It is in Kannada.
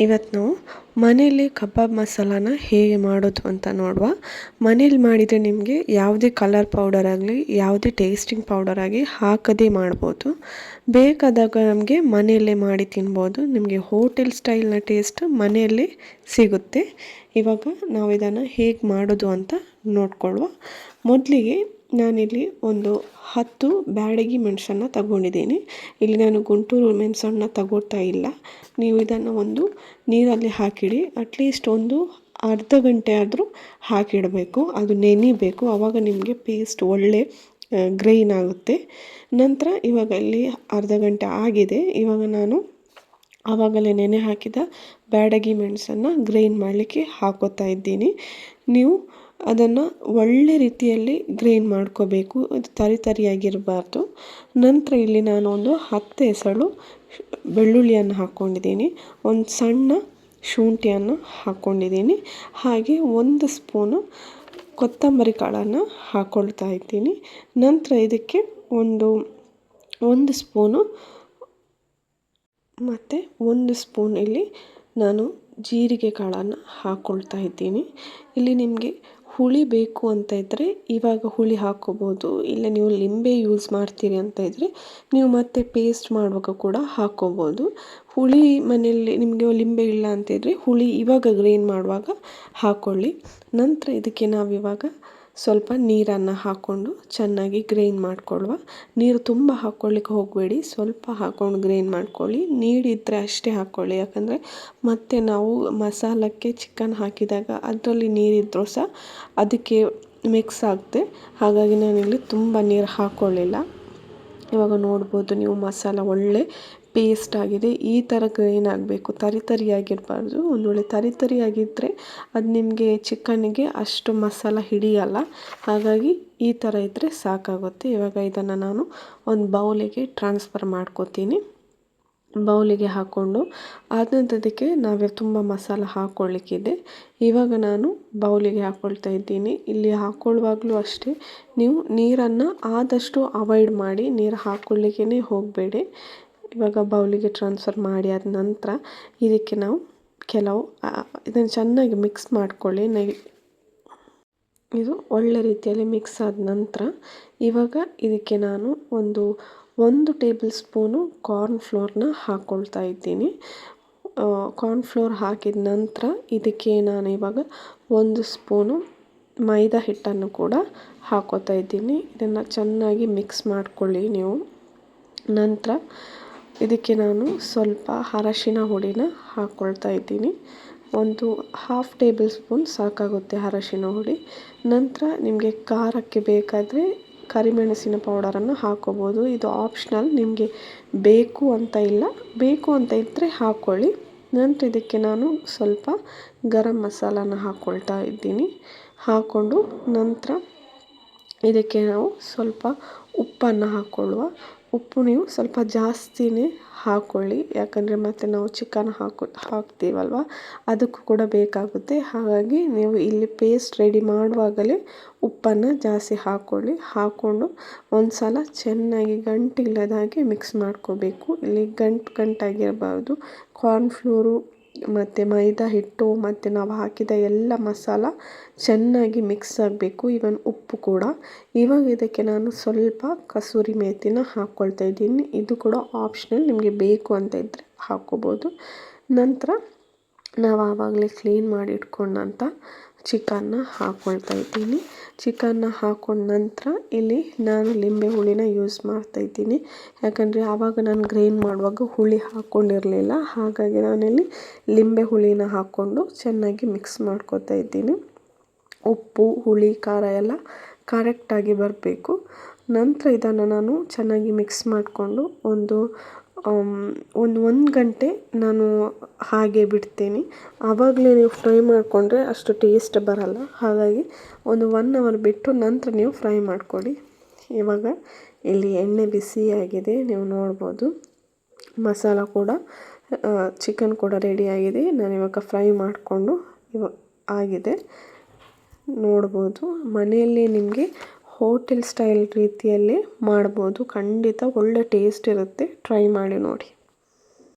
ಇವತ್ತು ನಾವು ಮನೆಯಲ್ಲಿ ಕಬಾಬ್ ಮಸಾಲಾನ ಹೇಗೆ ಮಾಡೋದು ಅಂತ ನೋಡುವ. ಮನೇಲಿ ಮಾಡಿದರೆ ನಿಮಗೆ ಯಾವುದೇ ಕಲರ್ ಪೌಡರ್ ಆಗಲಿ ಯಾವುದೇ ಟೇಸ್ಟಿಂಗ್ ಪೌಡರ್ ಆಗಿ ಹಾಕದೇ ಮಾಡ್ಬೋದು. ಬೇಕಾದಾಗ ನಮಗೆ ಮನೆಯಲ್ಲೇ ಮಾಡಿ ತಿನ್ಬೋದು. ನಿಮಗೆ ಹೋಟೆಲ್ ಸ್ಟೈಲ್ನ ಟೇಸ್ಟ್ ಮನೆಯಲ್ಲೇ ಸಿಗುತ್ತೆ. ಇವಾಗ ನಾವು ಇದನ್ನು ಹೇಗೆ ಮಾಡೋದು ಅಂತ ನೋಡ್ಕೊಳ್ಳುವ. ಮೊದಲಿಗೆ ನಾನಿಲ್ಲಿ ಒಂದು 10 ಬ್ಯಾಡಗಿ ಮೆಣಸನ್ನು ತಗೊಂಡಿದ್ದೀನಿ. ಇಲ್ಲಿ ನಾನು ಗುಂಟೂರು ಮೆಣಸನ್ನು ತಗೋತಾ ಇಲ್ಲ. ನೀವು ಇದನ್ನು ಒಂದು ನೀರಲ್ಲಿ ಹಾಕಿಡಿ. ಅಟ್ಲೀಸ್ಟ್ ಒಂದು ಅರ್ಧ ಗಂಟೆ ಆದರೂ ಹಾಕಿಡಬೇಕು. ಅದು ನೆನಿಬೇಕು. ಆವಾಗ ನಿಮಗೆ ಪೇಸ್ಟ್ ಒಳ್ಳೆ ಗ್ರೈನ್ ಆಗುತ್ತೆ. ನಂತರ ಇವಾಗ ಇಲ್ಲಿ ಅರ್ಧ ಗಂಟೆ ಆಗಿದೆ. ಇವಾಗ ನಾನು ಆವಾಗಲೇ ನೆನೆ ಹಾಕಿದ ಬ್ಯಾಡಗಿ ಮೆಣಸನ್ನು ಗ್ರೈಂಡ್ ಮಾಡಲಿಕ್ಕೆ ಹಾಕೋತಾ ಇದ್ದೀನಿ. ನೀವು ಅದನ್ನು ಒಳ್ಳೆ ರೀತಿಯಲ್ಲಿ ಗ್ರೈಂಡ್ ಮಾಡ್ಕೋಬೇಕು. ಅದು ತರಿಯಾಗಿರಬಾರ್ದು. ನಂತರ ಇಲ್ಲಿ ನಾನು ಒಂದು 10 ಎಸಳು ಬೆಳ್ಳುಳ್ಳಿಯನ್ನು ಹಾಕ್ಕೊಂಡಿದ್ದೀನಿ. ಒಂದು ಸಣ್ಣ ಶುಂಠಿಯನ್ನು ಹಾಕ್ಕೊಂಡಿದ್ದೀನಿ. ಹಾಗೆ 1 ಸ್ಪೂನು ಕೊತ್ತಂಬರಿ ಕಾಳನ್ನು ಹಾಕ್ಕೊಳ್ತಾ ಇದ್ದೀನಿ. ನಂತರ ಇದಕ್ಕೆ ಒಂದು ಸ್ಪೂನು ಮತ್ತು 1 ಸ್ಪೂನ್ ಇಲ್ಲಿ ನಾನು ಜೀರಿಗೆ ಕಾಳನ್ನು ಹಾಕ್ಕೊಳ್ತಾ ಇದ್ದೀನಿ. ಇಲ್ಲಿ ನಿಮಗೆ ಹುಳಿ ಬೇಕು ಅಂತ ಇದ್ದರೆ ಇವಾಗ ಹುಳಿ ಹಾಕ್ಕೋಬೋದು. ಇಲ್ಲ ನೀವು ಲಿಂಬೆ ಯೂಸ್ ಮಾಡ್ತೀರಿ ಅಂತ ಇದ್ದರೆ ನೀವು ಮತ್ತೆ ಪೇಸ್ಟ್ ಮಾಡುವಾಗ ಕೂಡ ಹಾಕ್ಕೋಬೋದು. ಹುಳಿ ಮನೆಯಲ್ಲಿ ನಿಮಗೆ ಲಿಂಬೆ ಇಲ್ಲ ಅಂತಿದ್ರೆ ಹುಳಿ ಇವಾಗ ಗ್ರೈಂಡ್ ಮಾಡುವಾಗ ಹಾಕ್ಕೊಳ್ಳಿ. ನಂತರ ಇದಕ್ಕೆ ನಾವಿವಾಗ ಸ್ವಲ್ಪ ನೀರನ್ನು ಹಾಕ್ಕೊಂಡು ಚೆನ್ನಾಗಿ ಗ್ರೈಂಡ್ ಮಾಡಿಕೊಳ್ಳುವ. ನೀರು ತುಂಬ ಹಾಕ್ಕೊಳ್ಳಿಕ್ಕೆ ಹೋಗಬೇಡಿ, ಸ್ವಲ್ಪ ಹಾಕ್ಕೊಂಡು ಗ್ರೈಂಡ್ ಮಾಡ್ಕೊಳ್ಳಿ. ನೀರಿದ್ದರೆ ಅಷ್ಟೇ ಹಾಕ್ಕೊಳ್ಳಿ. ಯಾಕಂದರೆ ಮತ್ತೆ ನಾವು ಮಸಾಲಕ್ಕೆ ಚಿಕನ್ ಹಾಕಿದಾಗ ಅದರಲ್ಲಿ ನೀರಿದ್ದರೂ ಸಹ ಅದಕ್ಕೆ ಮಿಕ್ಸ್ ಆಗುತ್ತೆ. ಹಾಗಾಗಿ ನಾನಿಲ್ಲಿ ತುಂಬ ನೀರು ಹಾಕ್ಕೊಳ್ಳಿಲ್ಲ. ಇವಾಗ ನೋಡ್ಬೋದು ನೀವು ಮಸಾಲ ಒಳ್ಳೆ ಪೇಸ್ಟ್ ಆಗಿದೆ. ಈ ಥರ ಗ್ರೈಂಡ್ ಆಗಬೇಕು, ತರಿಯಾಗಿರಬಾರ್ದು. ಒಂದು ವೇಳೆ ತರಿಯಾಗಿದ್ದರೆ ಅದು ನಿಮಗೆ ಚಿಕನ್ನಿಗೆ ಅಷ್ಟು ಮಸಾಲ ಹಿಡಿಯಲ್ಲ. ಹಾಗಾಗಿ ಈ ಥರ ಇದ್ದರೆ ಸಾಕಾಗುತ್ತೆ. ಇವಾಗ ಇದನ್ನು ನಾನು ಒಂದು ಬೌಲಿಗೆ ಟ್ರಾನ್ಸ್ಫರ್ ಮಾಡ್ಕೋತೀನಿ. ಬೌಲಿಗೆ ಹಾಕ್ಕೊಂಡು ಅದಕ್ಕೆ ನಾವೇ ತುಂಬ ಮಸಾಲ ಹಾಕ್ಕೊಳ್ಳಿಕ್ಕಿದೆ. ಇವಾಗ ನಾನು ಬೌಲಿಗೆ ಹಾಕ್ಕೊಳ್ತಾ ಇದ್ದೀನಿ. ಇಲ್ಲಿ ಹಾಕ್ಕೊಳ್ಳುವಾಗಲೂ ಅಷ್ಟೇ ನೀವು ನೀರನ್ನು ಆದಷ್ಟು ಅವಾಯ್ಡ್ ಮಾಡಿ, ನೀರು ಹಾಕ್ಕೊಳ್ಳಿಕ್ಕೇ ಹೋಗಬೇಡಿ. ಇವಾಗ ಬೌಲಿಗೆ ಟ್ರಾನ್ಸ್ಫರ್ ಮಾಡಿ ಆದ ನಂತರ ಇದಕ್ಕೆ ನಾವು ಇದನ್ನು ಚೆನ್ನಾಗಿ ಮಿಕ್ಸ್ ಮಾಡ್ಕೊಳ್ಳಿ. ಇದು ಒಳ್ಳೆ ರೀತಿಯಲ್ಲಿ ಮಿಕ್ಸ್ ಆದ ನಂತರ ಇವಾಗ ಇದಕ್ಕೆ ನಾನು ಒಂದು ಟೇಬಲ್ ಸ್ಪೂನು ಕಾರ್ನ್ಫ್ಲೋರ್ನ ಹಾಕ್ಕೊಳ್ತಾ ಇದ್ದೀನಿ. ಕಾರ್ನ್ಫ್ಲೋರ್ ಹಾಕಿದ ನಂತರ ಇದಕ್ಕೆ ನಾನು ಇವಾಗ 1 ಸ್ಪೂನು ಮೈದಾ ಹಿಟ್ಟನ್ನು ಕೂಡ ಹಾಕ್ಕೋತಾ ಇದ್ದೀನಿ. ಇದನ್ನು ಚೆನ್ನಾಗಿ ಮಿಕ್ಸ್ ಮಾಡ್ಕೊಳ್ಳಿ ನೀವು. ನಂತರ ಇದಕ್ಕೆ ನಾನು ಸ್ವಲ್ಪ ಅರಶಿನ ಹುಡಿನ ಹಾಕ್ಕೊಳ್ತಾ ಇದ್ದೀನಿ. ಒಂದು 1/2 ಟೇಬಲ್ ಸ್ಪೂನ್ ಸಾಕಾಗುತ್ತೆ ಅರಶಿನ ಹುಡಿ. ನಂತರ ನಿಮಗೆ ಖಾರಕ್ಕೆ ಬೇಕಾದರೆ ಕರಿಮೆಣಸಿನ ಪೌಡರನ್ನು ಹಾಕ್ಕೋಬೋದು. ಇದು ಆಪ್ಷನಲ್, ನಿಮಗೆ ಬೇಕು ಅಂತ ಇಲ್ಲ. ಬೇಕು ಅಂತ ಇದ್ದರೆ ಹಾಕ್ಕೊಳ್ಳಿ. ನಂತರ ಇದಕ್ಕೆ ನಾನು ಸ್ವಲ್ಪ ಗರಂ ಮಸಾಲಾನ ಹಾಕ್ಕೊಳ್ತಾ ಇದ್ದೀನಿ. ಹಾಕ್ಕೊಂಡು ನಂತರ ಇದಕ್ಕೆ ನಾವು ಸ್ವಲ್ಪ ಉಪ್ಪನ್ನು ಹಾಕ್ಕೊಳ್ಳುವ. ಉಪ್ಪು ನೀವು ಸ್ವಲ್ಪ ಜಾಸ್ತಿನೇ ಹಾಕ್ಕೊಳ್ಳಿ. ಯಾಕಂದರೆ ಮತ್ತೆ ನಾವು ಚಿಕನ್ ಹಾಕ್ತೀವಲ್ವ, ಅದಕ್ಕೂ ಕೂಡ ಬೇಕಾಗುತ್ತೆ. ಹಾಗಾಗಿ ನೀವು ಇಲ್ಲಿ ಪೇಸ್ಟ್ ರೆಡಿ ಮಾಡುವಾಗಲೇ ಉಪ್ಪನ್ನು ಜಾಸ್ತಿ ಹಾಕ್ಕೊಳ್ಳಿ. ಹಾಕ್ಕೊಂಡು ಒಂದು ಸಲ ಚೆನ್ನಾಗಿ ಗಂಟಿಲ್ಲದ ಹಾಗೆ ಮಿಕ್ಸ್ ಮಾಡ್ಕೋಬೇಕು. ಇಲ್ಲಿ ಗಂಟಾಗಿರಬಾರ್ದು. ಕಾರ್ನ್ಫ್ಲೋರು ಮತ್ತು ಮೈದಾ ಹಿಟ್ಟು ಮತ್ತು ನಾವು ಹಾಕಿದ ಎಲ್ಲ ಮಸಾಲ ಚೆನ್ನಾಗಿ ಮಿಕ್ಸ್ ಆಗಬೇಕು. ಈವನ್ ಉಪ್ಪು ಕೂಡ. ಇವಾಗ ಇದಕ್ಕೆ ನಾನು ಸ್ವಲ್ಪ ಕಸೂರಿ ಮೇಥಿನ ಹಾಕ್ಕೊಳ್ತಾ ಇದ್ದೀನಿ. ಇದು ಕೂಡ ಆಪ್ಷನಲ್, ನಿಮಗೆ ಬೇಕು ಅಂತ ಇದ್ದರೆ ಹಾಕ್ಕೋಬೋದು. ನಂತರ ನಾವು ಆವಾಗಲೇ ಕ್ಲೀನ್ ಮಾಡಿ ಇಟ್ಕೊಂಡಂಥ ಚಿಕನ್ನ ಹಾಕ್ಕೊಳ್ತಾ ಇದ್ದೀನಿ. ಚಿಕನ್ನ ಹಾಕ್ಕೊಂಡ ನಂತರ ಇಲ್ಲಿ ನಾನು ಲಿಂಬೆ ಹುಳಿನ ಯೂಸ್ ಮಾಡ್ತಾ ಇದ್ದೀನಿ. ಯಾಕಂದರೆ ಆವಾಗ ನಾನು ಗ್ರೈಂಡ್ ಮಾಡುವಾಗ ಹುಳಿ ಹಾಕ್ಕೊಂಡಿರಲಿಲ್ಲ. ಹಾಗಾಗಿ ನಾನಿಲ್ಲಿ ಲಿಂಬೆ ಹುಳಿನ ಹಾಕ್ಕೊಂಡು ಚೆನ್ನಾಗಿ ಮಿಕ್ಸ್ ಮಾಡ್ಕೋತಾ ಇದ್ದೀನಿ. ಉಪ್ಪು, ಹುಳಿ, ಖಾರ ಎಲ್ಲ ಕರೆಕ್ಟಾಗಿ ಬರಬೇಕು. ನಂತರ ಇದನ್ನು ನಾನು ಚೆನ್ನಾಗಿ ಮಿಕ್ಸ್ ಮಾಡಿಕೊಂಡು ಒಂದು ಗಂಟೆ ನಾನು ಹಾಗೆ ಬಿಡ್ತೀನಿ. ಆವಾಗಲೇ ನೀವು ಫ್ರೈ ಮಾಡಿಕೊಂಡ್ರೆ ಅಷ್ಟು ಟೇಸ್ಟ್ ಬರಲ್ಲ. ಹಾಗಾಗಿ ಒಂದು 1 ಅವರ್ ಬಿಟ್ಟು ನಂತರ ನೀವು ಫ್ರೈ ಮಾಡಿಕೊಡಿ. ಇವಾಗ ಇಲ್ಲಿ ಎಣ್ಣೆ ಬಿಸಿಯಾಗಿದೆ, ನೀವು ನೋಡ್ಬೋದು. ಮಸಾಲ ಕೂಡ ಚಿಕನ್ ಕೂಡ ರೆಡಿಯಾಗಿದೆ. ನಾನಿವಾಗ ಫ್ರೈ ಮಾಡಿಕೊಂಡು ಆಗಿದೆ ನೋಡ್ಬೋದು. ಮನೆಯಲ್ಲಿ ನಿಮಗೆ ಹೋಟೆಲ್ ಸ್ಟೈಲ್ ರೀತಿಯಲ್ಲೇ ಮಾಡ್ಬೋದು. ಖಂಡಿತ ಒಳ್ಳೆ ಟೇಸ್ಟ್ ಇರುತ್ತೆ. ಟ್ರೈ ಮಾಡಿ ನೋಡಿ.